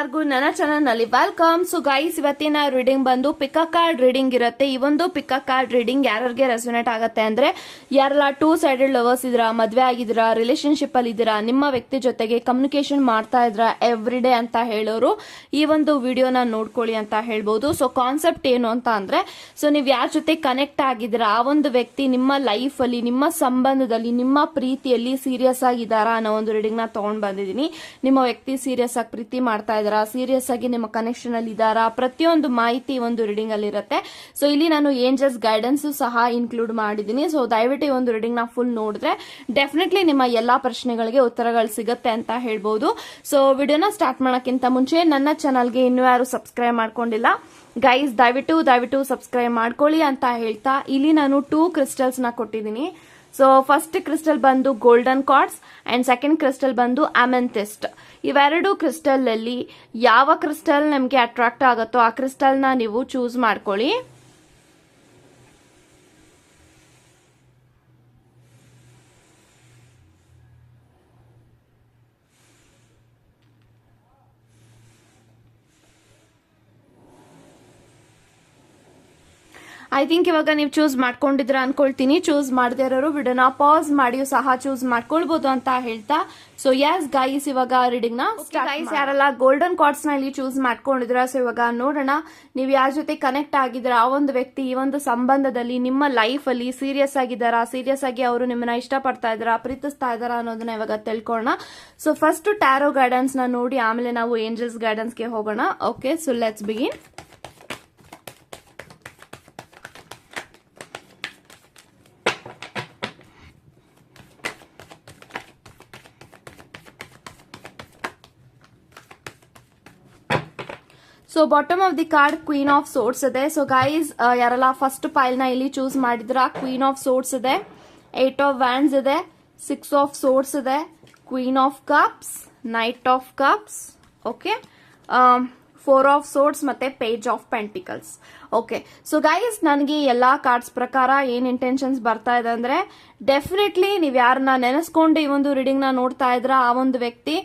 ಎಲ್ಲರಿಗೂ ನನ್ನ ಚಾನಲ್ ನಲ್ಲಿ ವೆಲ್ಕಮ್. ಸೊ ಗೈಸ್, ಇವತ್ತಿನ ರೀಡಿಂಗ್ ಬಂದು ಪಿಕ್ ಅ ಕಾರ್ಡ್ ರೀಡಿಂಗ್ ಇರುತ್ತೆ. ಈ ಒಂದು ಪಿಕ್ ಅ ಕಾರ್ಡ್ ರೀಡಿಂಗ್ ಯಾರಿಗೆ ರೆಸೊನೇಟ್ ಆಗುತ್ತೆ ಅಂದ್ರೆ, ಯಾರೆಲ್ಲ 2 ಸೈಡೆಡ್ ಲವರ್ಸ್ ಇದ್ದೀರಾ, ಮದ್ವೆ ಆಗಿದ್ದೀರಾ, ರಿಲೇಶನ್ಶಿಪ್ ಅಲ್ಲಿ ಇದ್ದೀರಾ, ನಿಮ್ಮ ವ್ಯಕ್ತಿ ಜೊತೆಗೆ ಕಮ್ಯುನಿಕೇಶನ್ ಮಾಡ್ತಾ ಇದ್ರಾ ಎವ್ರಿ ಡೇ ಅಂತ ಹೇಳೋರು ಈ ಒಂದು ವಿಡಿಯೋನ ನೋಡ್ಕೊಳ್ಳಿ ಅಂತ ಹೇಳ್ಬೋದು. ಸೊ ಕಾನ್ಸೆಪ್ಟ್ ಏನು ಅಂತ ಅಂದ್ರೆ, ಸೊ ನೀವು ಯಾರ ಜೊತೆ ಕನೆಕ್ಟ್ ಆಗಿದ್ದೀರಾ, ಆ ಒಂದು ವ್ಯಕ್ತಿ ನಿಮ್ಮ ಲೈಫ್ ಅಲ್ಲಿ, ನಿಮ್ಮ ಸಂಬಂಧದಲ್ಲಿ, ನಿಮ್ಮ ಪ್ರೀತಿಯಲ್ಲಿ ಸೀರಿಯಸ್ ಆಗಿದ್ದಾರಾ ಅನ್ನೋ ಒಂದು ರೀಡಿಂಗ್ ನ ತಗೊಂಡ್ ಬಂದಿದ್ದೀನಿ. ನಿಮ್ಮ ವ್ಯಕ್ತಿ ಸೀರಿಯಸ್ ಆಗಿ ಪ್ರೀತಿ ಮಾಡ್ತಾ ಇದಾರಾ, ಸೀರಿಯಸ್ ಆಗಿ ನಿಮ್ಮ ಕನೆಕ್ಷನ್ ಅಲ್ಲಿ ಇದಾರಾ, ಪ್ರತಿಯೊಂದು ಮಾಹಿತಿ ಒಂದು ರೀಡಿಂಗ್ ಅಲ್ಲಿ ಇರುತ್ತೆ. ಸೊ ಇಲ್ಲಿ ನಾನು ಏಂಜಲ್ಸ್ ಗೈಡೆನ್ಸ್ ಸಹ ಇನ್ಕ್ಲೂಡ್ ಮಾಡಿದ್ದೀನಿ. ಸೊ ದಯವಿಟ್ಟು ಈ ಒಂದು ರೀಡಿಂಗ್ ನ ಫುಲ್ ನೋಡಿದ್ರೆ ಡೆಫಿನೆಟ್ಲಿ ನಿಮ್ಮ ಎಲ್ಲಾ ಪ್ರಶ್ನೆಗಳಿಗೆ ಉತ್ತರಗಳು ಸಿಗುತ್ತೆ ಅಂತ ಹೇಳ್ಬೋದು. ಸೊ ವಿಡಿಯೋನ ಸ್ಟಾರ್ಟ್ ಮಾಡೋಕ್ಕಿಂತ ಮುಂಚೆ ನನ್ನ ಚಾನಲ್ಗೆ ಇನ್ನೂ ಯಾರು ಸಬ್ಸ್ಕ್ರೈಬ್ ಮಾಡ್ಕೊಂಡಿಲ್ಲ ಗೈಸ್, ದಯವಿಟ್ಟು ಸಬ್ಸ್ಕ್ರೈಬ್ ಮಾಡ್ಕೊಳ್ಳಿ ಅಂತ ಹೇಳ್ತಾ, ಇಲ್ಲಿ ನಾನು 2 ಕ್ರಿಸ್ಟಲ್ಸ್ ನ ಕೊಟ್ಟಿದ್ದೀನಿ. ಸೊ ಫಸ್ಟ್ ಕ್ರಿಸ್ಟಲ್ ಬಂದು golden cards and second crystal ಬಂದು ಅಮೆಂಥಿಸ್ಟ್. ಇವೆರಡು ಕ್ರಿಸ್ಟಲ್ ಅಲ್ಲಿ ಯಾವ ಕ್ರಿಸ್ಟಲ್ ನಿಮಗೆ ಅಟ್ರಾಕ್ಟ್ ಆಗುತ್ತೋ ಆ ಕ್ರಿಸ್ಟಲ್ ನ ನೀವು ಚೂಸ್ ಮಾಡ್ಕೊಳ್ಳಿ. ಐ ಥಿಂಕ್ ಇವಾಗ ನೀವು ಚೂಸ್ ಮಾಡ್ಕೊಂಡಿದ್ರ ಅನ್ಕೊಳ್ತೀನಿ. ಚೂಸ್ ಮಾಡದೇ ಇರೋರು ವಿಡಿಯೋನ ಪಾಸ್ ಮಾಡಿಯೂ ಸಹ ಚೂಸ್ ಮಾಡ್ಕೊಳ್ಬಹುದು ಅಂತ ಹೇಳ್ತಾ, ಸೊ ಯಸ್ ಗೈಸ್, ಇವಾಗ ರೀಡಿಂಗ್ ನ ಗೈಸ್ ಯಾರೆಲ್ಲ ಗೋಲ್ಡನ್ ಕಾರ್ಡ್ಸ್ ನ ಇಲ್ಲಿ ಚೂಸ್ ಮಾಡ್ಕೊಂಡಿದ್ರ, ಸೊ ಇವಾಗ ನೋಡೋಣ ನೀವು ಯಾರ ಜೊತೆ ಕನೆಕ್ಟ್ ಆಗಿದ್ರ, ಆ ಒಂದು ವ್ಯಕ್ತಿ ಈ ಒಂದು ಸಂಬಂಧದಲ್ಲಿ ನಿಮ್ಮ ಲೈಫ್ ಅಲ್ಲಿ ಸೀರಿಯಸ್ ಆಗಿದ್ದಾರಾ, ಸೀರಿಯಸ್ ಆಗಿ ಅವರು ನಿಮ್ಮನ್ನ ಇಷ್ಟಪಡ್ತಾ ಇದಾರಾ, ಪ್ರೀತಿಸ್ತಾ ಇದಾರಾ ಅನ್ನೋದನ್ನ ಇವಾಗ ತಿಳ್ಕೊಳ್ಳೋಣ. ಸೊ ಫಸ್ಟ್ ಟ್ಯಾರೋ ಗೈಡೆನ್ಸ್ ನ ನೋಡಿ ಆಮೇಲೆ ನಾವು ಏಂಜಲ್ಸ್ ಗೈಡೆನ್ಸ್ ಗೆ ಹೋಗೋಣ. Okay, so let's begin. So bottom of the card queen of swords ಇದೆ. ಸೊ ಗೈಸ್ ಯಾರೆಲ್ಲ ಫಸ್ಟ್ ಪೈಲ್ ನ ಇಲ್ಲಿ ಚೂಸ್ ಮಾಡಿದ್ರ, ಕ್ವೀನ್ ಆಫ್ ಸೋರ್ಡ್ಸ್ ಇದೆ, 8 ಆಫ್ ವ್ಯಾಂಡ್ಸ್ ಇದೆ, 6 ಆಫ್ ಸೋರ್ಡ್ಸ್ ಇದೆ, queen of cups, knight of cups, okay, 4 of swords ಮತ್ತೆ page of pentacles. Okay, so guys ನನಗೆ ಎಲ್ಲಾ ಕಾರ್ಡ್ಸ್ ಪ್ರಕಾರ ಏನ್ ಇಂಟೆನ್ಷನ್ಸ್ ಬರ್ತಾ ಇದೆ ಅಂದ್ರೆ, ಡೆಫಿನೆಟ್ಲಿ ನೀವು ಯಾರನ್ನ ನೆನೆಸ್ಕೊಂಡು ಈ ಒಂದು ರೀಡಿಂಗ್ ನ ನೋಡ್ತಾ ಇದ್ರ, ಆ ಒಂದು ವ್ಯಕ್ತಿ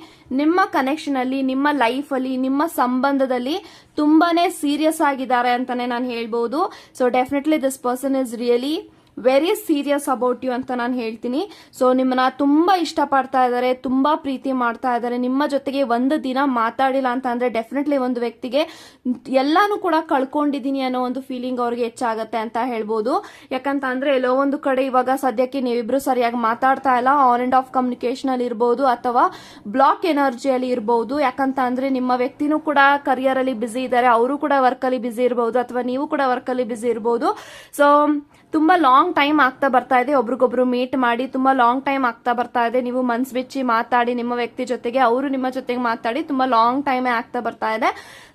ನಿಮ್ಮ ಕನೆಕ್ಷನ್ ಅಲ್ಲಿ, ನಿಮ್ಮ ಲೈಫ್ ಅಲ್ಲಿ, ನಿಮ್ಮ ಸಂಬಂಧದಲ್ಲಿ ತುಂಬಾನೇ ಸೀರಿಯಸ್ ಆಗಿದ್ದಾರೆ ಅಂತಾನೆ ನಾನು ಹೇಳ್ಬಹುದು. So definitely this person is really very serious about you ಅಂತ ನಾನು ಹೇಳ್ತೀನಿ. ಸೊ ನಿಮ್ಮನ್ನ ತುಂಬಾ ಇಷ್ಟಪಡ್ತಾ ಇದಾರೆ, ತುಂಬಾ ಪ್ರೀತಿ ಮಾಡ್ತಾ ಇದಾರೆ. ನಿಮ್ಮ ಜೊತೆಗೆ ಒಂದು ದಿನ ಮಾತಾಡಿಲ್ಲ ಅಂತ ಅಂದ್ರೆ ಡೆಫಿನೆಟ್ಲಿ ಒಂದು ವ್ಯಕ್ತಿಗೆ ಎಲ್ಲಾನು ಕೂಡ ಕಳ್ಕೊಂಡಿದೀನಿ ಅನ್ನೋ ಒಂದು ಫೀಲಿಂಗ್ ಅವ್ರಿಗೆ ಹೆಚ್ಚಾಗತ್ತೆ ಅಂತ ಹೇಳ್ಬೋದು. ಯಾಕಂತ ಅಂದ್ರೆ ಎಲ್ಲೋ ಒಂದು ಕಡೆ ಇವಾಗ ಸದ್ಯಕ್ಕೆ ನೀವಿಬ್ರು ಸರಿಯಾಗಿ ಮಾತಾಡ್ತಾ ಇಲ್ಲ, ಆನ್ ಅಂಡ್ ಆಫ್ ಕಮ್ಯುನಿಕೇಶನ್ ಅಲ್ಲಿ ಇರಬಹುದು ಅಥವಾ ಬ್ಲಾಕ್ ಎನರ್ಜಿಯಲ್ಲಿ ಇರಬಹುದು. ಯಾಕಂತ ಅಂದ್ರೆ ನಿಮ್ಮ ವ್ಯಕ್ತಿನೂ ಕೂಡ ಕರಿಯರ್ ಅಲ್ಲಿ ಬಿಸಿ ಇದ್ದಾರೆ, ಅವರು ಕೂಡ ವರ್ಕ್ ಅಲ್ಲಿ ಬಿಸಿ ಇರಬಹುದು ಅಥವಾ ನೀವು ಕೂಡ ವರ್ಕ್ ಅಲ್ಲಿ ಬಿಸಿ ಇರಬಹುದು. ಸೊ ತುಂಬಾ ಲಾಂಗ್ ಟೈಮ್ ಆಗ್ತಾ ಬರ್ತಾ ಇದೆ, ಒಬ್ರಿಗೊಬ್ರು ಮೀಟ್ ಮಾಡಿ ತುಂಬಾ ಲಾಂಗ್ ಟೈಮ್ ಆಗ್ತಾ ಬರ್ತಾ ಇದೆ. ನೀವು ಮನ್ಸ್ ಬಿಚ್ಚಿ ಮಾತಾಡಿ ನಿಮ್ಮ ವ್ಯಕ್ತಿ ಜೊತೆಗೆ, ಅವರು ನಿಮ್ಮ ಜೊತೆಗೆ ಮಾತಾಡಿ ತುಂಬಾ ಲಾಂಗ್ ಟೈಮ್ ಆಗ್ತಾ ಬರ್ತಾ ಇದೆ.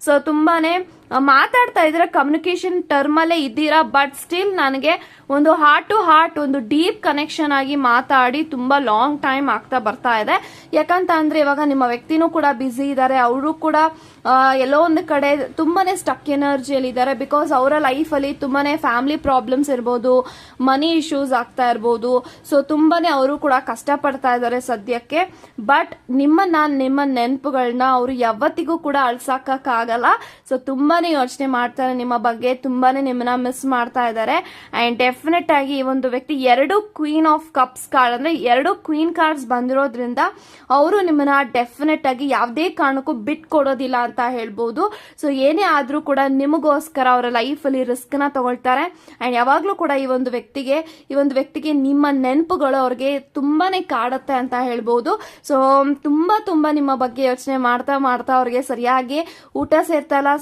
ಸೊ ತುಂಬಾನೇ ಮಾತಾಡ್ತಾ ಇದ್ರೆ ಕಮ್ಯುನಿಕೇಶನ್ ಟರ್ಮ್ ಅಲ್ಲೇ ಇದ್ದೀರಾ, ಬಟ್ ಸ್ಟಿಲ್ ನನಗೆ ಒಂದು ಹಾರ್ಟ್ ಟು ಹಾರ್ಟ್, ಒಂದು ಡೀಪ್ ಕನೆಕ್ಷನ್ ಆಗಿ ಮಾತಾಡಿ ತುಂಬಾ ಲಾಂಗ್ ಟೈಮ್ ಆಗ್ತಾ ಬರ್ತಾ ಇದೆ. ಯಾಕಂತ ಅಂದ್ರೆ ಇವಾಗ ನಿಮ್ಮ ವ್ಯಕ್ತಿನೂ ಕೂಡ ಬಿಸಿ ಇದ್ದಾರೆ, ಅವರು ಕೂಡ ಎಲ್ಲೋ ಒಂದು ಕಡೆ ತುಂಬಾನೇ ಸ್ಟಕ್ ಎನರ್ಜಿಯಲ್ಲಿ ಇದ್ದಾರೆ. ಬಿಕಾಸ್ ಅವರ ಲೈಫ್ ಅಲ್ಲಿ ತುಂಬಾನೇ ಫ್ಯಾಮಿಲಿ ಪ್ರಾಬ್ಲಮ್ಸ್ ಇರ್ಬೋದು, ಮನಿ ಇಶ್ಯೂಸ್ ಆಗ್ತಾ ಇರ್ಬೋದು. ಸೊ ತುಂಬಾನೇ ಅವರು ಕೂಡ ಕಷ್ಟ ಪಡ್ತಾ ಇದ್ದಾರೆ ಸದ್ಯಕ್ಕೆ. ಬಟ್ ನಿಮ್ಮ ನೆನಪುಗಳನ್ನ ಅವರು ಯಾವತ್ತಿಗೂ ಕೂಡ ಅಳ್ಸಾಕಕ್ಕಾಗಲ್ಲ. ಸೊ ತುಂಬಾನೇ ಯೋಚನೆ ಮಾಡ್ತಾರೆ ನಿಮ್ಮ ಬಗ್ಗೆ, ತುಂಬಾನೇ ನಿಮ್ಮನ್ನ ಮಿಸ್ ಮಾಡ್ತಾ ಇದ್ದಾರೆ. ಅಂಡ್ ಡೆಫಿನೆಟ್ ಆಗಿ ಈ ಒಂದು ವ್ಯಕ್ತಿ 2 ಕ್ವೀನ್ ಆಫ್ ಕಪ್ಸ್ ಕಾರ್ಡ್ ಅಂದ್ರೆ 2 ಕ್ವೀನ್ ಕಾರ್ಡ್ಸ್ ಬಂದಿರೋದ್ರಿಂದ ಅವರು ನಿಮ್ಮನ್ನ ಡೆಫಿನೆಟ್ ಆಗಿ ಯಾವುದೇ ಕಾರಣಕ್ಕೂ ಬಿಟ್ ಕೊಡೋದಿಲ್ಲ ಅಂತ ಹೇಳ್ಬೋದು. ಸೊ ಏನೇ ಆದ್ರೂ ಕೂಡ ನಿಮಗೋಸ್ಕರ ಅವರ ಲೈಫ್ ಅಲ್ಲಿ ರಿಸ್ಕ್ ನ ತಗೊಳ್ತಾರೆ. ಅಂಡ್ ಯಾವಾಗ್ಲೂ ಕೂಡ ಈ ಒಂದು ವ್ಯಕ್ತಿಗೆ ನಿಮ್ಮ ನೆನಪುಗಳು ಅವ್ರಿಗೆ ತುಂಬಾನೇ ಕಾಡುತ್ತೆ ಅಂತ ಹೇಳ್ಬೋದು. ಸೊ ತುಂಬಾ ನಿಮ್ಮ ಬಗ್ಗೆ ಯೋಚನೆ ಮಾಡ್ತಾ ಅವ್ರಿಗೆ ಸರಿಯಾಗಿ ಊಟ ಸೇರ್ತಾ ಇಲ್ಲ,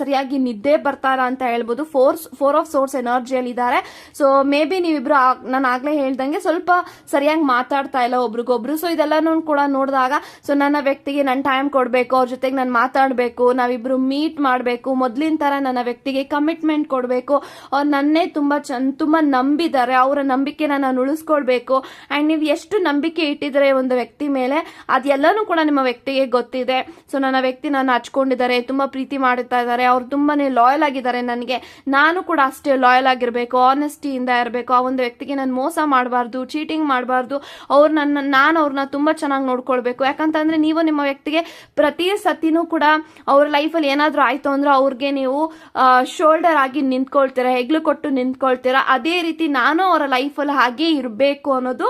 ಸರಿಯಾಗಿ ನಿದ್ದೆ ಬರ್ತಾ ಇಲ್ಲ ಅಂತ ಹೇಳ್ಬೋದು. 4 ಆಫ್ ಸೋರ್ಸ್ ಎನರ್ಜಿಯಲ್ಲಿ ಇದ್ದಾರೆ. ಸೊ ಮೇ ಬಿ ನೀವಿಬ್ರು ನಾನು ಆಗ್ಲೇ ಹೇಳ್ದಂಗೆ ಸ್ವಲ್ಪ ಸರಿಯಾಗಿ ಮಾತಾಡ್ತಾ ಇಲ್ಲ ಒಬ್ರಿಗೊಬ್ರು. ಸೊ ಇದೆಲ್ಲಾನು ಕೂಡ ನೋಡಿದಾಗ, ಸೊ ನನ್ನ ವ್ಯಕ್ತಿಗೆ ನನ್ನ ಟೈಮ್ ಕೊಡ್ಬೇಕು, ಅವ್ರ ಜೊತೆಗೆ ನಾನು ಮಾತಾಡ್ಬೇಕು, ನಾವಿಬ್ರು ಮೀಟ್ ಮಾಡ್ಬೇಕು, ಮೊದ್ಲಿನ ತರ ನನ್ನ ವ್ಯಕ್ತಿಗೆ ಕಮಿಟ್ಮೆಂಟ್ ಕೊಡ್ಬೇಕು, ಅವ್ರು ನನ್ನೇ ತುಂಬಾ ನಂಬಿದ್ದಾರೆ, ಅವರ ನಂಬಿಕೆನ ನಾನು ಉಳಿಸ್ಕೊಳ್ಬೇಕು. ಅಂಡ್ ನೀವು ಎಷ್ಟು ನಂಬಿಕೆ ಇಟ್ಟಿದ್ರೆ ಒಂದು ವ್ಯಕ್ತಿ ಮೇಲೆ ಅದೆಲ್ಲಾನು ಕೂಡ ನಿಮ್ಮ ವ್ಯಕ್ತಿಗೆ ಗೊತ್ತಿದೆ. ಸೊ ನನ್ನ ವ್ಯಕ್ತಿ ನನ್ನ ಹಚ್ಕೊಂಡಿದ್ದಾರೆ, ತುಂಬಾ ಪ್ರೀತಿ ಮಾಡುತ್ತಾ ಇದ್ದಾರೆ, ಇದ್ದಾರೆ, ಅವ್ರು ತುಂಬಾನೇ ಲಾಯಲ್ ಆಗಿದ್ದಾರೆ ನನಗೆ, ನಾನು ಕೂಡ ಅಷ್ಟೇ ಲಾಯಲ್ ಆಗಿರ್ಬೇಕು, ಆನೆಸ್ಟಿಯಿಂದ ಇರಬೇಕು, ಆ ಒಂದು ವ್ಯಕ್ತಿಗೆ ನಾನು ಮೋಸ ಮಾಡಬಾರ್ದು, ಚೀಟಿಂಗ್ ಮಾಡಬಾರ್ದು, ನಾನು ಅವ್ರನ್ನ ತುಂಬಾ ಚೆನ್ನಾಗಿ ನೋಡ್ಕೊಳ್ಬೇಕು. ಯಾಕಂತಂದ್ರೆ ನೀವು ನಿಮ್ಮ ವ್ಯಕ್ತಿಗೆ ಪ್ರತಿ ಸತಿನೂ ಕೂಡ ಅವ್ರ ಲೈಫಲ್ಲಿ ಏನಾದ್ರೂ ಆಯ್ತು ಅಂದ್ರೆ ಅವ್ರಿಗೆ ನೀವು ಶೋಲ್ಡರ್ ಆಗಿ ನಿಂತ್ಕೊಳ್ತೀರಾ, ಹೆಗ್ಲು ಕೊಟ್ಟು ನಿಂತ್ಕೊಳ್ತೀರಾ. ಅದೇ ರೀತಿ ನಾನು ಅವರ ಲೈಫಲ್ಲಿ ಹಾಗೆ ಇರಬೇಕು ಅನ್ನೋದು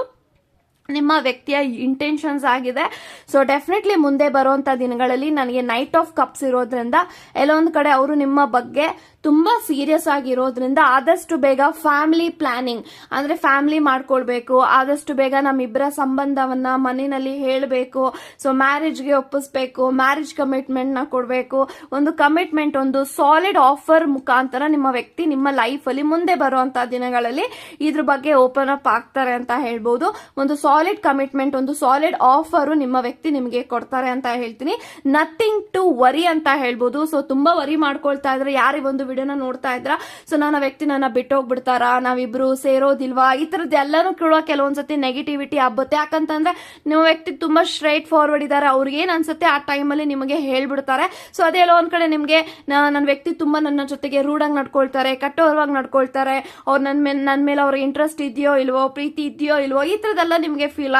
ನಿಮ್ಮ ವ್ಯಕ್ತಿಯ ಇಂಟೆನ್ಷನ್ಸ್ ಆಗಿದೆ. ಸೊ ಡೆಫಿನೆಟ್ಲಿ ಮುಂದೆ ಬರುವಂತ ದಿನಗಳಲ್ಲಿ ನನಗೆ ನೈಟ್ ಆಫ್ ಕಪ್ಸ್ ಇರೋದ್ರಿಂದ ಎಲ್ಲೊಂದ್ ಕಡೆ ಅವರು ನಿಮ್ಮ ಬಗ್ಗೆ ತುಂಬಾ ಸೀರಿಯಸ್ ಆಗಿರೋದ್ರಿಂದ ಆದಷ್ಟು ಬೇಗ ಫ್ಯಾಮಿಲಿ ಪ್ಲಾನಿಂಗ್ ಅಂದ್ರೆ ಫ್ಯಾಮಿಲಿ ಮಾಡ್ಕೊಳ್ಬೇಕು, ಆದಷ್ಟು ಬೇಗ ನಮ್ಮಿಬ್ಬರ ಸಂಬಂಧವನ್ನ ಮನೆಯಲ್ಲಿ ಹೇಳಬೇಕು, ಸೊ ಮ್ಯಾರೇಜ್ಗೆ ಒಪ್ಪಿಸ್ಬೇಕು, ಮ್ಯಾರೇಜ್ ಕಮಿಟ್ಮೆಂಟ್ ನ ಕೊಡಬೇಕು, ಒಂದು ಕಮಿಟ್ಮೆಂಟ್, ಒಂದು ಸಾಲಿಡ್ ಆಫರ್ ಮುಖಾಂತರ ನಿಮ್ಮ ವ್ಯಕ್ತಿ ನಿಮ್ಮ ಲೈಫ್ ಅಲ್ಲಿ ಮುಂದೆ ಬರುವಂತ ದಿನಗಳಲ್ಲಿ ಇದ್ರ ಬಗ್ಗೆ ಓಪನ್ ಅಪ್ ಆಗ್ತಾರೆ ಅಂತ ಹೇಳ್ಬೋದು. ಒಂದು ಸಾಲಿಡ್ ಕಮಿಟ್ಮೆಂಟ್, ಒಂದು ಸಾಲಿಡ್ ಆಫರ್ ನಿಮ್ಮ ವ್ಯಕ್ತಿ ನಿಮಗೆ ಕೊಡ್ತಾರೆ ಅಂತ ಹೇಳ್ತೀನಿ. ನಥಿಂಗ್ ಟು ವರಿ ಅಂತ ಹೇಳ್ಬೋದು. ಸೊ ತುಂಬಾ ವರಿ ಮಾಡ್ಕೊಳ್ತಾ ಇದ್ರೆ, ಯಾರೇ ಒಂದು ವಿಡಿಯೋನ ನೋಡ್ತಾ ಇದ್ರ ಸೊ ನನ್ನ ವ್ಯಕ್ತಿ ನನ್ನ ಬಿಟ್ಟು ಹೋಗ್ಬಿಡ್ತಾರಾ, ನಾವಿಬ್ರು ಸೇರೋದಿಲ್ವಾ, ಈ ತರದ್ದು ಎಲ್ಲಾನು ಕೂಡ ಕೆಲವೊಂದ್ಸತಿ ನೆಗೆಟಿವಿಟಿ ಹಬ್ಬುತ್ತೆ. ಯಾಕಂತಂದ್ರೆ ನಿಮ್ಮ ವ್ಯಕ್ತಿ ತುಂಬಾ ಸ್ಟ್ರೈಟ್ ಫಾರ್ವರ್ಡ್ ಇದಾರೆ, ಅವ್ರಿಗೆ ಏನ್ ಅನ್ಸುತ್ತೆ ಆ ಟೈಮಲ್ಲಿ ನಿಮಗೆ ಹೇಳ್ಬಿಡ್ತಾರೆ. ಸೊ ಅದೆಲ್ಲ ಒಂದ್ ಕಡೆ ನಿಮ್ಗೆ ನನ್ನ ವ್ಯಕ್ತಿ ತುಂಬಾ ನನ್ನ ಜೊತೆಗೆ ರೂಢಾಗಿ ನಡ್ಕೊಳ್ತಾರೆ, ಕಟ್ಟೋರವಾಗಿ ನಡ್ಕೊಳ್ತಾರೆ, ಅವ್ರು ನನ್ ಮೇಲೆ ಅವ್ರ ಇಂಟ್ರೆಸ್ಟ್ ಇದೆಯೋ ಇಲ್ವೋ, ಪ್ರೀತಿ ಇದೆಯೋ ಇಲ್ವೋ, ಈ ತರದೆಲ್ಲ ನಿಮ್ಗೆ ಫೀಲ್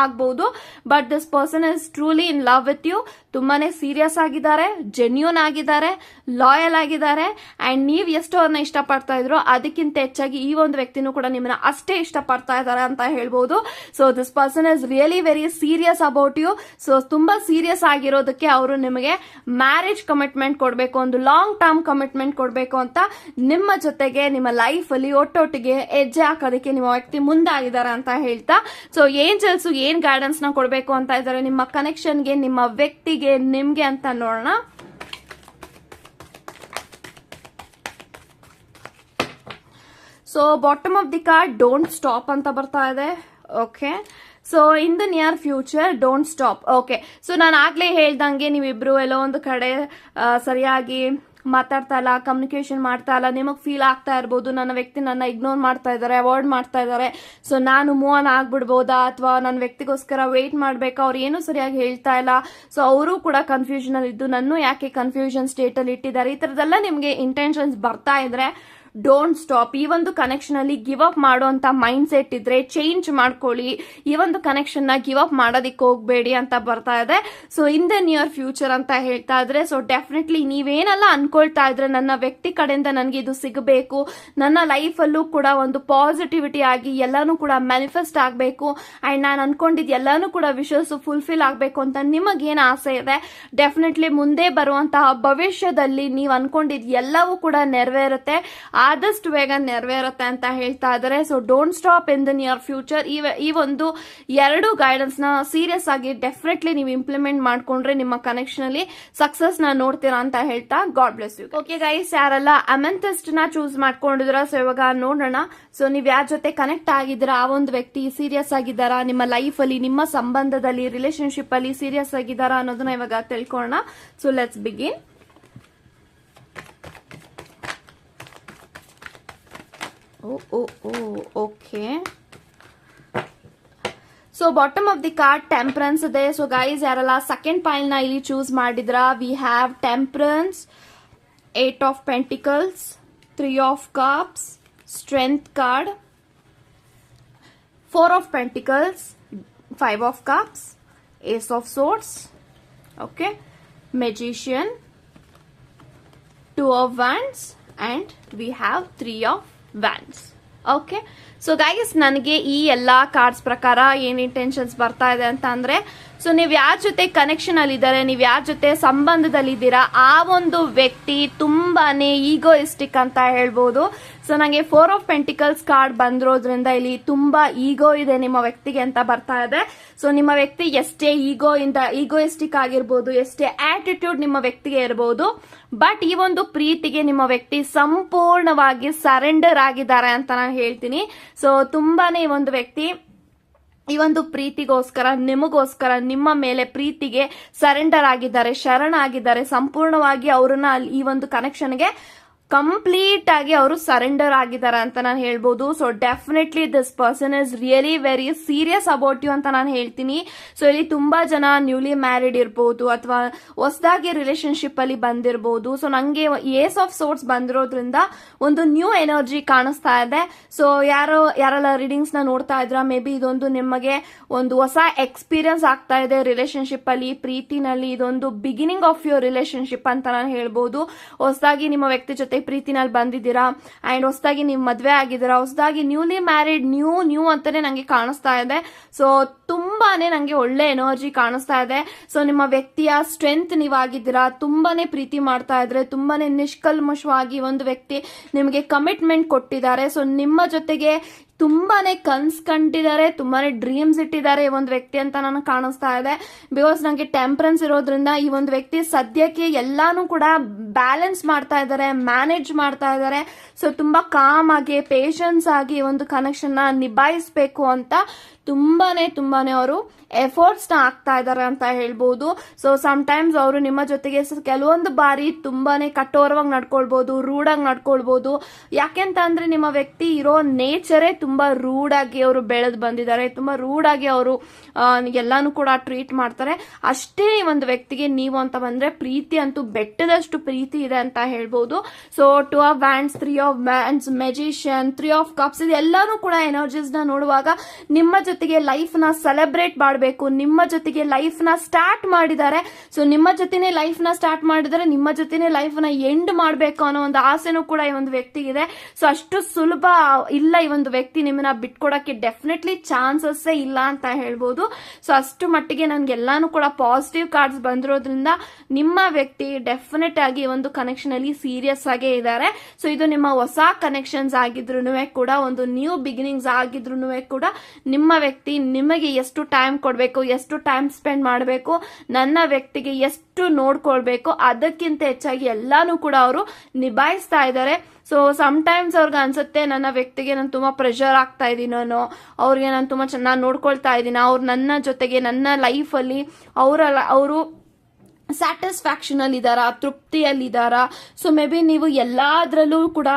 ಆಗ್ಬಹುದು. But this person is truly in love with you. ತುಂಬಾನೇ ಸೀರಿಯಸ್ ಆಗಿದ್ದಾರೆ, ಜೆನ್ಯೂನ್ ಆಗಿದ್ದಾರೆ, ಲಾಯಲ್ ಆಗಿದ್ದಾರೆ, ಅಂಡ್ ನೀವ್ ಎಷ್ಟು ಅವ್ರನ್ನ ಇಷ್ಟಪಡ್ತಾ ಇದ್ರು ಅದಕ್ಕಿಂತ ಹೆಚ್ಚಾಗಿ ಈ ಒಂದು ವ್ಯಕ್ತಿನೂ ಕೂಡ ನಿಮ್ಮನ್ನ ಅಷ್ಟೇ ಇಷ್ಟಪಡ್ತಾ ಇದ್ದಾರೆ ಅಂತ ಹೇಳ್ಬೋದು. So this person is really very serious about you. So ತುಂಬಾ ಸೀರಿಯಸ್ ಆಗಿರೋದಕ್ಕೆ ಅವರು ನಿಮಗೆ ಮ್ಯಾರೇಜ್ ಕಮಿಟ್ಮೆಂಟ್ ಕೊಡಬೇಕು, ಒಂದು ಲಾಂಗ್ ಟರ್ಮ್ ಕಮಿಟ್ಮೆಂಟ್ ಕೊಡಬೇಕು ಅಂತ ನಿಮ್ಮ ಜೊತೆಗೆ ನಿಮ್ಮ ಲೈಫ್ ಅಲ್ಲಿ ಒಟ್ಟೊಟ್ಟಿಗೆ ಹೆಜ್ಜೆ ಹಾಕೋದಕ್ಕೆ ನಿಮ್ಮ ವ್ಯಕ್ತಿ ಮುಂದಾಗಿದ್ದಾರೆ ಅಂತ ಹೇಳ್ತಾ, ಸೊ ಏಂಜಲ್ಸ್ ಏನ್ ಗೈಡೆನ್ಸ್ ನ ಕೊಡಬೇಕು ಅಂತ ಇದ್ದಾರೆ ನಿಮ್ಮ ಕನೆಕ್ಷನ್ಗೆ, ನಿಮ್ಮ ವ್ಯಕ್ತಿಗೆ, ನಿಮ್ಗೆ ಅಂತ ನೋಡೋಣ. So bottom of the card don't stop ಅಂತ ಬರ್ತಾ ಇದೆ. Okay, so in the near future don't stop. Okay, so ನಾನು ಆಗ್ಲೇ ಹೇಳ್ದಂಗೆ ನೀವಿಬ್ರು ಎಲ್ಲೋ ಒಂದು ಕಡೆ ಸರಿಯಾಗಿ ಮಾತಾಡ್ತಾ ಇಲ್ಲ, ಕಮ್ಯುನಿಕೇಶನ್ ಮಾಡ್ತಾ ಇಲ್ಲ, ನಿಮಗೆ ಫೀಲ್ ಆಗ್ತಾ ಇರ್ಬೋದು ನನ್ನ ವ್ಯಕ್ತಿ ನನ್ನ ಇಗ್ನೋರ್ ಮಾಡ್ತಾ ಇದ್ದಾರೆ, ಅವಾಯ್ಡ್ ಮಾಡ್ತಾ ಇದ್ದಾರೆ, ಸೊ ನಾನು ಮೂವ್ ಆನ್ ಆಗ್ಬಿಡ್ಬೋದಾ, ಅಥವಾ ನನ್ನ ವ್ಯಕ್ತಿಗೋಸ್ಕರ ವೇಟ್ ಮಾಡ್ಬೇಕಾ, ಅವ್ರು ಏನು ಸರಿಯಾಗಿ ಹೇಳ್ತಾ ಇಲ್ಲ, ಸೊ ಅವರು ಕೂಡ ಕನ್ಫ್ಯೂಷನ್ ಅಲ್ಲಿ ಇದ್ದು ನನ್ನ ಯಾಕೆ ಕನ್ಫ್ಯೂಷನ್ ಸ್ಟೇಟ್ ಅಲ್ಲಿ ಇಟ್ಟಿದ್ದಾರೆ, ಈ ತರದೆಲ್ಲ ನಿಮ್ಗೆ ಇಂಟೆನ್ಷನ್ಸ್ ಬರ್ತಾ ಇದ್ರೆ ಡೋಂಟ್ ಸ್ಟಾಪ್. ಈ ಒಂದು ಕನೆಕ್ಷನ್ ಅಲ್ಲಿ ಗಿವ್ ಅಪ್ ಮಾಡುವಂತ ಮೈಂಡ್ ಸೆಟ್ ಇದ್ರೆ ಚೇಂಜ್ ಮಾಡ್ಕೊಳ್ಳಿ, ಈ ಒಂದು ಕನೆಕ್ಷನ್ ನ ಗಿವ್ ಅಪ್ ಮಾಡೋದಿಕ್ಕೆ ಹೋಗ್ಬೇಡಿ ಅಂತ ಬರ್ತಾ ಇದೆ. So in the near future ಅಂತ ಹೇಳ್ತಾ ಇದ್ರೆ, ಸೊ ಡೆಫಿನೆಟ್ಲಿ ನೀವೇನೆಲ್ಲ ಅನ್ಕೊಳ್ತಾ ಇದ್ರೆ ನನ್ನ ವ್ಯಕ್ತಿ ಕಡೆಯಿಂದ ನನಗೆ ಇದು ಸಿಗಬೇಕು, ನನ್ನ ಲೈಫ್ ಅಲ್ಲೂ ಕೂಡ ಒಂದು ಪಾಸಿಟಿವಿಟಿ ಆಗಿ ಎಲ್ಲಾನು ಕೂಡ ಮ್ಯಾನಿಫೆಸ್ಟ್ ಆಗಬೇಕು, ಅಂಡ್ ನಾನು ಅನ್ಕೊಂಡಿದ್ ಎಲ್ಲಾನು ಕೂಡ ವಿಶಸ್ ಫುಲ್ಫಿಲ್ ಆಗಬೇಕು ಅಂತ ನಿಮಗೇನು ಆಸೆ ಇದೆ, ಡೆಫಿನೆಟ್ಲಿ ಮುಂದೆ ಬರುವಂತಹ ಭವಿಷ್ಯದಲ್ಲಿ ನೀವು ಅನ್ಕೊಂಡಿದ್ ಎಲ್ಲವೂ ಕೂಡ ನೆರವೇರುತ್ತೆ, ಆದಷ್ಟು ಬೇಗ ನೆರವೇರುತ್ತೆ ಅಂತ ಹೇಳ್ತಾ ಇದ್ದಾರೆ. So don't stop in the near future. ಈ ಒಂದು ಎರಡು ಗೈಡೆನ್ಸ್ ನ ಸೀರಿಯಸ್ ಆಗಿ ಡೆಫಿನೆಟ್ಲಿ ನೀವು ಇಂಪ್ಲಿಮೆಂಟ್ ಮಾಡ್ಕೊಂಡ್ರೆ ನಿಮ್ಮ ಕನೆಕ್ಷನ್ ಅಲ್ಲಿ ಸಕ್ಸಸ್ ನ ನೋಡ್ತೀರಾ ಅಂತ ಹೇಳ್ತಾ god bless you. Okay guys, ಯಾರೆಲ್ಲ ಅಮೆಂಥಿಸ್ಟ್ ನ ಚೂಸ್ ಮಾಡ್ಕೊಂಡಿದ್ರ ಸೊ ಇವಾಗ ನೋಡೋಣ. ಸೊ ನೀವ್ ಯಾರ ಜೊತೆ ಕನೆಕ್ಟ್ ಆಗಿದ್ದೀರಾ, ಆ ಒಂದು ವ್ಯಕ್ತಿ ಸೀರಿಯಸ್ ಆಗಿದ್ದಾರಾ ನಿಮ್ಮ ಲೈಫ್ ಅಲ್ಲಿ, ನಿಮ್ಮ ಸಂಬಂಧದಲ್ಲಿ, ರಿಲೇಶನ್ಶಿಪ್ ಅಲ್ಲಿ ಸೀರಿಯಸ್ ಆಗಿದ್ದಾರಾ ಅನ್ನೋದನ್ನ ಇವಾಗ ತಿಳ್ಕೊಳ್ಳೋಣ. So let's begin. Okay. So bottom of the card temperance ಇದೆ. ಸೊ ಗೈಸ್ ಯಾರೆಲ್ಲ ಸೆಕೆಂಡ್ ಪೈಲ್ ನ ಇಲ್ಲಿ ಚೂಸ್ ಮಾಡಿದ್ರ, we have temperance, 8 of pentacles, 3 of cups, strength card, 4 of pentacles, 5 of cups, ace of swords, okay, magician, 2 of wands, and we have 3 of wands. Okay, so guys ನನಗೆ ಈ ಎಲ್ಲಾ cards ಪ್ರಕಾರ ಏನ್ intentions ಬರ್ತಾ ಇದೆ ಅಂತ ಅಂದ್ರೆ, ಸೊ ನೀವ್ ಯಾರ ಜೊತೆ ಕನೆಕ್ಷನ್ ಅಲ್ಲಿ ಇದ್ದಾರೆ, ನೀವ್ ಯಾರ ಜೊತೆ ಸಂಬಂಧದಲ್ಲಿ ಇದ್ದೀರಾ, ಆ ಒಂದು ವ್ಯಕ್ತಿ ತುಂಬಾನೇ ಈಗೋಯಿಸ್ಟಿಕ್ ಅಂತ ಹೇಳ್ಬೋದು. ಸೊ ನಂಗೆ 4 ಆಫ್ ಪೆಂಟಿಕಲ್ಸ್ ಕಾರ್ಡ್ ಬಂದಿರೋದ್ರಿಂದ ಇಲ್ಲಿ ತುಂಬಾ ಈಗೋ ಇದೆ ನಿಮ್ಮ ವ್ಯಕ್ತಿಗೆ ಅಂತ ಬರ್ತಾ ಇದೆ. ಸೊ ನಿಮ್ಮ ವ್ಯಕ್ತಿ ಎಷ್ಟೇ ಈಗೋಯಿಸ್ಟಿಕ್ ಆಗಿರ್ಬೋದು, ಎಷ್ಟೇ ಆಟಿಟ್ಯೂಡ್ ನಿಮ್ಮ ವ್ಯಕ್ತಿಗೆ ಇರಬಹುದು, ಬಟ್ ಈ ಒಂದು ಪ್ರೀತಿಗೆ ನಿಮ್ಮ ವ್ಯಕ್ತಿ ಸಂಪೂರ್ಣವಾಗಿ ಸರೆಂಡರ್ ಆಗಿದ್ದಾರೆ ಅಂತ ನಾನು ಹೇಳ್ತೀನಿ. ಸೊ ತುಂಬಾನೇ ಈ ಒಂದು ವ್ಯಕ್ತಿ ಈ ಒಂದು ಪ್ರೀತಿಗೋಸ್ಕರ, ನಿಮಗೋಸ್ಕರ, ನಿಮ್ಮ ಮೇಲೆ ಪ್ರೀತಿಗೆ ಸರೆಂಡರ್ ಆಗಿದ್ದಾರೆ, ಶರಣ ಆಗಿದ್ದಾರೆ, ಸಂಪೂರ್ಣವಾಗಿ ಅವ್ರನ್ನ ಈ ಒಂದು ಕನೆಕ್ಷನ್ಗೆ ಕಂಪ್ಲೀಟ್ ಆಗಿ ಅವರು ಸರೆಂಡರ್ ಆಗಿದ್ದಾರೆ ಅಂತ ನಾನು ಹೇಳ್ಬೋದು. So definitely this person is really very serious about you ಅಂತ ನಾನು ಹೇಳ್ತೀನಿ. ಸೊ ಇಲ್ಲಿ ತುಂಬಾ ಜನ ನ್ಯೂಲಿ ಮ್ಯಾರಿಡ್ ಇರ್ಬೋದು ಅಥವಾ ಹೊಸದಾಗಿ ರಿಲೇಶನ್ಶಿಪ್ ಅಲ್ಲಿ ಬಂದಿರಬಹುದು. ಸೊ ನಂಗೆ ಏಸ್ ಆಫ್ ಸೋರ್ಟ್ಸ್ ಬಂದಿರೋದ್ರಿಂದ ಒಂದು ನ್ಯೂ ಎನರ್ಜಿ ಕಾಣಿಸ್ತಾ ಇದೆ. ಸೊ ಯಾರೆಲ್ಲ ರೀಡಿಂಗ್ಸ್ ನ ನೋಡ್ತಾ ಇದ್ರ ಮೇ ಬಿ ಇದೊಂದು ನಿಮಗೆ ಒಂದು ಹೊಸ ಎಕ್ಸ್ಪೀರಿಯನ್ಸ್ ಆಗ್ತಾ ಇದೆ ರಿಲೇಶನ್ಶಿಪ್ ಅಲ್ಲಿ, ಪ್ರೀತಿನಲ್ಲಿ. ಇದೊಂದು ಬಿಗಿನಿಂಗ್ ಆಫ್ ಯುವರ್ ರಿಲೇಶನ್ಶಿಪ್ ಅಂತ ನಾನು ಹೇಳ್ಬೋದು. ಹೊಸದಾಗಿ ನಿಮ್ಮ ವ್ಯಕ್ತಿ ಜೊತೆ ಪ್ರೀತಿನಲ್ಲಿ ಬಂದಿದ್ದೀರಾ ಅಂಡ್ ಹೊಸದಾಗಿ ನೀವು ಮದ್ವೆ ಆಗಿದ್ದೀರಾ, ಹೊಸದಾಗಿ ನ್ಯೂಲಿ ಮ್ಯಾರಿಡ್, ನ್ಯೂ ಅಂತಾನೆ ನಂಗೆ ಕಾಣಿಸ್ತಾ ಇದೆ. ಸೊ ತುಂಬಾನೇ ನಂಗೆ ಒಳ್ಳೆ ಎನರ್ಜಿ ಕಾಣಿಸ್ತಾ ಇದೆ. ಸೊ ನಿಮ್ಮ ವ್ಯಕ್ತಿಯ ಸ್ಟ್ರೆಂತ್ ನೀವಾಗಿದ್ದೀರಾ, ತುಂಬಾನೇ ಪ್ರೀತಿ ಮಾಡ್ತಾ ಇದ್ರೆ, ತುಂಬಾನೇ ನಿಷ್ಕಲ್ಮಶವಾಗಿ ಒಂದು ವ್ಯಕ್ತಿ ನಿಮಗೆ ಕಮಿಟ್ಮೆಂಟ್ ಕೊಟ್ಟಿದ್ದಾರೆ. ಸೊ ನಿಮ್ಮ ಜೊತೆಗೆ ತುಂಬಾನೇ ಕನ್ಸ್ ಕಂಡಿದ್ದಾರೆ, ತುಂಬಾನೇ ಡ್ರೀಮ್ಸ್ ಇಟ್ಟಿದ್ದಾರೆ ಈ ಒಂದು ವ್ಯಕ್ತಿ ಅಂತ ನನಗೆ ಕಾಣಿಸ್ತಾ ಇದೆ. ಬಿಕಾಸ್ ನಂಗೆ ಟೆಂಪರೆನ್ಸ್ ಇರೋದ್ರಿಂದ ಈ ಒಂದು ವ್ಯಕ್ತಿ ಸದ್ಯಕ್ಕೆ ಎಲ್ಲಾನು ಕೂಡ ಬ್ಯಾಲೆನ್ಸ್ ಮಾಡ್ತಾ ಇದ್ದಾರೆ, ಮ್ಯಾನೇಜ್ ಮಾಡ್ತಾ ಇದ್ದಾರೆ. ಸೊ ತುಂಬಾ ಕಾಮ್ ಆಗಿ, ಪೇಷನ್ಸ್ ಆಗಿ ಒಂದು ಕನೆಕ್ಷನ್ ನ ನಿಭಾಯಿಸಬೇಕು ಅಂತ ತುಂಬಾನೇ ಅವರು ಎಫರ್ಟ್ಸ್ ನ ಹಾಕ್ತಾ ಇದ್ದಾರೆ ಅಂತ ಹೇಳ್ಬೋದು. ಸೊ ಟೈಮ್ಸ್ ಅವರು ನಿಮ್ಮ ಜೊತೆಗೆ ಕೆಲವೊಂದು ಬಾರಿ ತುಂಬಾನೇ ಕಠೋರವಾಗಿ ನಡ್ಕೊಳ್ಬಹುದು, ರೂಡ್ ಆಗಿ ನಡ್ಕೊಳ್ಬಹುದು. ಯಾಕೆಂತ ಅಂದ್ರೆ ನಿಮ್ಮ ವ್ಯಕ್ತಿ ಇರೋ ನೇಚರೇ ತುಂಬಾ ರೂಡ್ ಆಗಿ ಅವರು ಬೆಳೆದು ಬಂದಿದ್ದಾರೆ, ತುಂಬಾ ರೂಡ್ ಆಗಿ ಅವರು ಎಲ್ಲಾನು ಕೂಡ ಟ್ರೀಟ್ ಮಾಡ್ತಾರೆ. ಅಷ್ಟೇ ಈ ಒಂದು ವ್ಯಕ್ತಿಗೆ ನೀವು ಅಂತ ಬಂದ್ರೆ ಪ್ರೀತಿ ಅಂತೂ ಬೆಟ್ಟದಷ್ಟು ಪ್ರೀತಿ ಇದೆ ಅಂತ ಹೇಳ್ಬೋದು. So 2 of Wands, 3 of Wands, magician, 3 of Cups, ಇದೆಲ್ಲಾನು ಕೂಡ ಎನರ್ಜೀಸ್ ನ ನೋಡುವಾಗ ನಿಮ್ಮ ಜೊತೆಗೆ ಲೈಫ್ ನ ಸೆಲೆಬ್ರೇಟ್ ಮಾಡಬೇಕು, ನಿಮ್ಮ ಜೊತೆಗೆ ಲೈಫ್ ನ ಸ್ಟಾರ್ಟ್ ಮಾಡಿದ್ದಾರೆ. ಸೊ ನಿಮ್ಮ ಜೊತೆನೆ ಲೈಫ್ ನ ಸ್ಟಾರ್ಟ್ ಮಾಡಿದರೆ ನಿಮ್ಮ ಜೊತೆನೆ ಲೈಫ್ ನ ಎಂಡ್ ಮಾಡಬೇಕು ಅನ್ನೋ ಒಂದು ಆಸೆನೂ ಕೂಡ ಈ ಒಂದು ವ್ಯಕ್ತಿಗಿದೆ. ಸೊ ಅಷ್ಟು ಸುಲಭ ಇಲ್ಲ ಈ ಒಂದು ವ್ಯಕ್ತಿ ನಿಮ್ಮನ್ನ ಬಿಟ್ಕೊಡಕ್ಕೆ ಡೆಫಿನೆಟ್ಲಿ ಚಾನ್ಸಸ್ ಇಲ್ಲ ಅಂತ ಹೇಳ್ಬೋದು. ಸೊ ಅಷ್ಟು ಮಟ್ಟಿಗೆ ನನ್ಗೆಲ್ಲಾನು ಕೂಡ ಪಾಸಿಟಿವ್ ಕಾರ್ಡ್ಸ್ ಬಂದಿರೋದ್ರಿಂದ ನಿಮ್ಮ ವ್ಯಕ್ತಿ ಡೆಫಿನೆಟ್ ಆಗಿ ಒಂದು ಕನೆಕ್ಷನ್ ಅಲ್ಲಿ ಸೀರಿಯಸ್ ಆಗೇ ಇದ್ದಾರೆ. ಸೊ ಇದು ನಿಮ್ಮ ಹೊಸ ಕನೆಕ್ಷನ್ಸ್ ಆಗಿದ್ರು ಕೂಡ, ಒಂದು ನ್ಯೂ ಬಿಗಿನಿಂಗ್ಸ್ ಆಗಿದ್ರು ಕೂಡ ನಿಮ್ಮ ವ್ಯಕ್ತಿ ನಿಮಗೆ ಎಷ್ಟು ಟೈಮ್ ಕೊಡಬೇಕು, ಎಷ್ಟು ಟೈಮ್ ಸ್ಪೆಂಡ್ ಮಾಡಬೇಕು, ನನ್ನ ವ್ಯಕ್ತಿಗೆ ಎಷ್ಟು ನೋಡ್ಕೊಳ್ಬೇಕು, ಅದಕ್ಕಿಂತ ಹೆಚ್ಚಾಗಿ ಎಲ್ಲಾನು ಕೂಡ ಅವರು ನಿಭಾಯಿಸ್ತಾ ಇದ್ದಾರೆ. ಸೊ ಟೈಮ್ಸ್ ಅವ್ರಿಗೆ ಅನ್ಸುತ್ತೆ ನನ್ನ ವ್ಯಕ್ತಿಗೆ ನಾನು ತುಂಬಾ ಪ್ರೆಷರ್ ಆಗ್ತಾ ಇದೀನೋ, ಅವ್ರಿಗೆ ನಾನು ತುಂಬಾ ಚೆನ್ನಾಗಿ ನೋಡ್ಕೊಳ್ತಾ ಇದ್ದೀನಿ, ಅವ್ರು ನನ್ನ ಜೊತೆಗೆ ನನ್ನ ಲೈಫ್ ಅಲ್ಲಿ ಅವರು ಸ್ಯಾಟಿಸ್ಫ್ಯಾಕ್ಷನ್ ಅಲ್ಲಿ ಇದಾರಾ, ತೃಪ್ತಿಯಲ್ಲಿದ್ದಾರಾ. ಸೊ ಮೇ ಬಿ ನೀವು ಎಲ್ಲಾದ್ರಲ್ಲೂ ಕೂಡ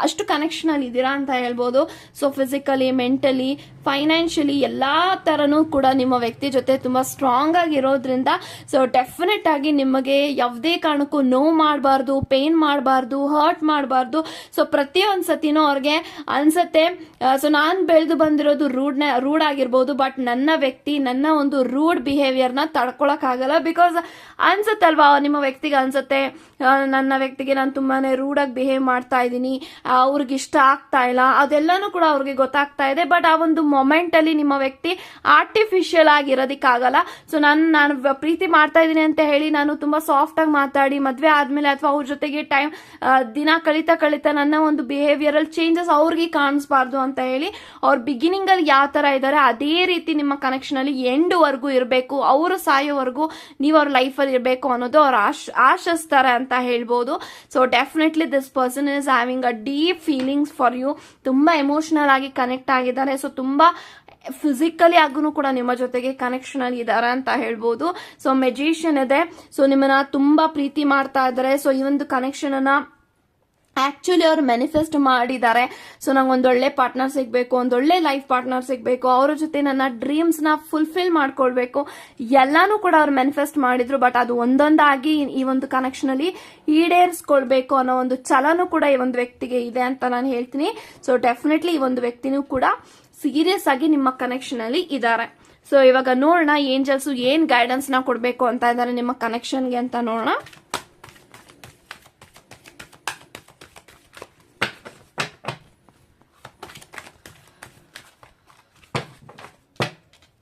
ಅಷ್ಟು ಕನೆಕ್ಷನ್ ಅಲ್ಲಿ ಇದ್ದೀರಾ ಅಂತ ಹೇಳ್ಬೋದು. ಸೊ ಫಿಸಿಕಲಿ, ಮೆಂಟಲಿ, ಫೈನಾನ್ಷಿಯಲಿ ಎಲ್ಲಾ ತರನು ಕೂಡ ನಿಮ್ಮ ವ್ಯಕ್ತಿ ಜೊತೆ ತುಂಬಾ ಸ್ಟ್ರಾಂಗ್ ಆಗಿರೋದ್ರಿಂದ ಸೊ ಡೆಫಿನೆಟ್ ಆಗಿ ನಿಮಗೆ ಯಾವುದೇ ಕಾರಣಕ್ಕೂ ನೋವು ಮಾಡಬಾರ್ದು, ಪೇನ್ ಮಾಡಬಾರ್ದು, ಹರ್ಟ್ ಮಾಡಬಾರ್ದು. ಸೊ ಪ್ರತಿಯೊಂದ್ ಸತಿನೂ ಅವ್ರಿಗೆ ಅನ್ಸತ್ತೆ ಸೊ ನಾನ್ ಬೆಳೆದು ಬಂದಿರೋದು ರೂಡ್ ಆಗಿರ್ಬೋದು, ಬಟ್ ನನ್ನ ವ್ಯಕ್ತಿ ನನ್ನ ಒಂದು ರೂಡ್ ಬಿಹೇವಿಯರ್ ನ ತಡ್ಕೊಳಕ್ ಆಗಲ್ಲ. ಬಿಕಾಸ್ ಅನ್ಸತ್ತಲ್ವಾ ನಿಮ್ಮ ವ್ಯಕ್ತಿಗೆ ಅನ್ಸತ್ತೆ ನನ್ನ ವ್ಯಕ್ತಿಗೆ ನಾನು ತುಂಬಾನೇ ರೂಡ್ ಆಗಿ ಬಿಹೇವ್ ಮಾಡ್ತಾ ಇದ್ದೀನಿ, ಅವ್ರಿಗೆ ಇಷ್ಟ ಆಗ್ತಾ ಇಲ್ಲ, ಅದೆಲ್ಲಾನು ಕೂಡ ಅವ್ರಿಗೆ ಗೊತ್ತಾಗ್ತಾ ಇದೆ. ಬಟ್ ಆ ಒಂದು ಮೊಮೆಂಟ್ ಅಲ್ಲಿ ನಿಮ್ಮ ವ್ಯಕ್ತಿ ಆರ್ಟಿಫಿಷಿಯಲ್ ಆಗಿರೋದಕ್ಕಾಗಲ್ಲ. ಸೊ ನಾನು ಪ್ರೀತಿ ಮಾಡ್ತಾ ಇದ್ದೀನಿ ಅಂತ ಹೇಳಿ ನಾನು ತುಂಬಾ ಸಾಫ್ಟ್ ಆಗಿ ಮಾತಾಡಿ ಮದ್ವೆ ಆದ್ಮೇಲೆ ಅಥವಾ ಅವ್ರ ಜೊತೆಗೆ ಟೈಮ್ ದಿನ ಕಳಿತಾ ನನ್ನ ಒಂದು ಬಿಹೇವಿಯರ್ ಅಲ್ಲಿ ಚೇಂಜಸ್ ಅವ್ರಿಗೆ ಕಾಣಿಸ್ಬಾರ್ದು ಅಂತ ಹೇಳಿ ಅವ್ರ ಬಿಗಿನಿಂಗ್ ಅಲ್ಲಿ ಯಾವ ತರ ಇದ್ದಾರೆ ಅದೇ ರೀತಿ ನಿಮ್ಮ ಕನೆಕ್ಷನ್ ಅಲ್ಲಿ ಎಂಡ್ ವರ್ಗೂ ಇರಬೇಕು, ಅವರು ಸಾಯೋವರೆಗೂ ನೀವು ಅವ್ರ ಲೈಫ್ ಅಲ್ಲಿ ಇರಬೇಕು ಅನ್ನೋದು ಅವ್ರು ಆಶಿಸ್ತಾರೆ ಅಂತ ಹೇಳ್ಬೋದು. So definitely this person is having a deep feelings for you. ತುಂಬಾ ಎಮೋಷನಲ್ ಆಗಿ ಕನೆಕ್ಟ್ ಆಗಿದ್ದಾರೆ. ಸೊ ತುಂಬಾ ಫಿಸಿಕಲಿ ಆಗೂ ಕೂಡ ನಿಮ್ಮ ಜೊತೆಗೆ ಕನೆಕ್ಷನ್ ಅಲ್ಲಿ ಇದಾರೆ ಅಂತ ಹೇಳ್ಬೋದು. ಸೊ ಮೆಜಿಷಿಯನ್ ಇದೆ. ಸೊ ನಿಮ್ಮನ್ನ ತುಂಬಾ ಪ್ರೀತಿ ಮಾಡ್ತಾ ಇದ್ದಾರೆ. ಸೊ ಈ ಒಂದು ಕನೆಕ್ಷನ್ ಅನ್ನ ಆಕ್ಚುಲಿ ಅವ್ರು ಮ್ಯಾನಿಫೆಸ್ಟ್ ಮಾಡಿದ್ದಾರೆ. ಸೊ ನಂಗೆ ಒಂದೊಳ್ಳೆ ಪಾರ್ಟ್ನರ್ ಸಿಗ್ಬೇಕು, ಒಂದೊಳ್ಳೆ ಲೈಫ್ ಪಾರ್ಟ್ನರ್ ಸಿಗ್ಬೇಕು, ಅವ್ರ ಜೊತೆ ನನ್ನ ಡ್ರೀಮ್ಸ್ ನ ಫುಲ್ಫಿಲ್ ಮಾಡ್ಕೊಳ್ಬೇಕು, ಎಲ್ಲಾನು ಕೂಡ ಅವ್ರು ಮ್ಯಾನಿಫೆಸ್ಟ್ ಮಾಡಿದ್ರು. ಬಟ್ ಅದು ಒಂದೊಂದಾಗಿ ಈ ಒಂದು ಕನೆಕ್ಷನ್ ಅಲ್ಲಿ ಈಡೇರಿಸ್ಕೊಳ್ಬೇಕು ಅನ್ನೋ ಒಂದು ಛಲನೂ ಕೂಡ ಈ ಒಂದು ವ್ಯಕ್ತಿಗೆ ಇದೆ ಅಂತ ನಾನು ಹೇಳ್ತೀನಿ. ಸೊ ಡೆಫಿನೆಟ್ಲಿ ಈ ಒಂದು ವ್ಯಕ್ತಿನೂ ಕೂಡ ಸೀರಿಯಸ್ ಆಗಿ ನಿಮ್ಮ ಕನೆಕ್ಷನ್ ಅಲ್ಲಿ ಇದ್ದಾರೆ. ಸೊ ಇವಾಗ ನೋಡೋಣ ಏಂಜಲ್ಸ್ ಏನ್ ಗೈಡೆನ್ಸ್ ನ ಕೊಡ್ಬೇಕು ಅಂತ ಇದ್ದಾರೆ ನಿಮ್ಮ ಕನೆಕ್ಷನ್ಗೆ ಅಂತ ನೋಡೋಣ.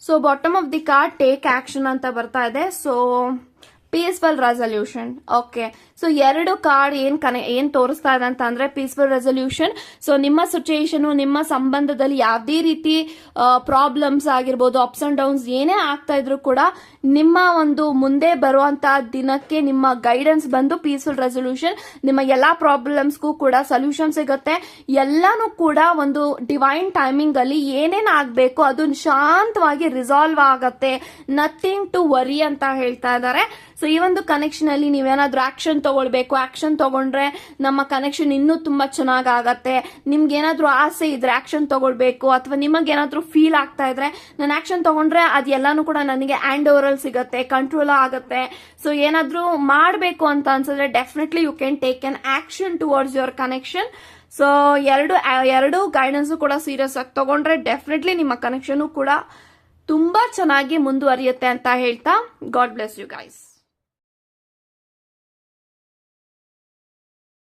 So bottom of the card take action ಅಂತ ಬರ್ತಾ ಇದೆ. So peaceful resolution. Okay, so 2 card ಏನ್ ತೋರಿಸ್ತಾ ಇದೆ ಅಂತ ಅಂದ್ರೆ ಪೀಸ್ಫುಲ್ ರೆಸಲ್ಯೂಷನ್. ಸೊ ನಿಮ್ಮ ಸಿಚುಯೇಷನ್, ನಿಮ್ಮ ಸಂಬಂಧದಲ್ಲಿ ಯಾವುದೇ ರೀತಿ ಪ್ರಾಬ್ಲಮ್ಸ್ ಆಗಿರ್ಬೋದು, ಅಪ್ಸ್ ಅಂಡ್ ಡೌನ್ಸ್ ಏನೇ ಆಗ್ತಾ ಇದ್ರು ಕೂಡ ನಿಮ್ಮ ಒಂದು ಮುಂದೆ ಬರುವಂತ ದಿನಕ್ಕೆ ನಿಮ್ಮ ಗೈಡೆನ್ಸ್ ಬಂದು ಪೀಸ್ಫುಲ್ ರೆಸಲ್ಯೂಷನ್, ನಿಮ್ಮ ಎಲ್ಲಾ ಪ್ರಾಬ್ಲಮ್ಸ್ಗೂ ಕೂಡ ಸೊಲ್ಯೂಷನ್ ಸಿಗುತ್ತೆ. ಎಲ್ಲಾನು ಕೂಡ ಒಂದು ಡಿವೈನ್ ಟೈಮಿಂಗ್ ಅಲ್ಲಿ ಏನೇನ್ ಆಗ್ಬೇಕು ಅದು ಶಾಂತವಾಗಿ ರಿಸಾಲ್ವ್ ಆಗತ್ತೆ. ನಥಿಂಗ್ ಟು ವರಿ ಅಂತ ಹೇಳ್ತಾ ಇದ್ದಾರೆ. ಸೊ ಈ ಒಂದು ಕನೆಕ್ಷನ್ ಅಲ್ಲಿ ನೀವೇನಾದ್ರೂ ಆಕ್ಷನ್ ತಗೊಳ್ಬೇಕು. ಆಕ್ಷನ್ ತಗೊಂಡ್ರೆ ನಮ್ಮ ಕನೆಕ್ಷನ್ ಇನ್ನೂ ತುಂಬಾ ಚೆನ್ನಾಗಾಗತ್ತೆ. ನಿಮ್ಗೆ ಏನಾದ್ರೂ ಆಸೆ ಇದ್ರೆ ಆಕ್ಷನ್ ತಗೊಳ್ಬೇಕು, ಅಥವಾ ನಿಮಗೇನಾದ್ರೂ ಫೀಲ್ ಆಗ್ತಾ ಇದ್ರೆ ನಾನು ಆಕ್ಷನ್ ತಗೊಂಡ್ರೆ ಅದೆಲ್ಲಾನು ಕೂಡ ನನಗೆ ಹ್ಯಾಂಡ್ ಓವರ್ ಅಲ್ಲಿ ಸಿಗತ್ತೆ, ಕಂಟ್ರೋಲ್ ಆಗತ್ತೆ. ಸೊ ಏನಾದ್ರೂ ಮಾಡಬೇಕು ಅಂತ ಅನ್ಸಿದ್ರೆ definitely you can take an action towards your connection. So ಎರಡು ಗೈಡೆನ್ಸ್ ಕೂಡ ಸೀರಿಯಸ್ ಆಗಿ ತಗೊಂಡ್ರೆ ಡೆಫಿನೆಟ್ಲಿ ನಿಮ್ಮ ಕನೆಕ್ಷನ್ ಕೂಡ ತುಂಬಾ ಚೆನ್ನಾಗಿ ಮುಂದುವರಿಯುತ್ತೆ ಅಂತ ಹೇಳ್ತಾ, ಗಾಡ್ ಬ್ಲೆಸ್ ಯು ಗೈಸ್.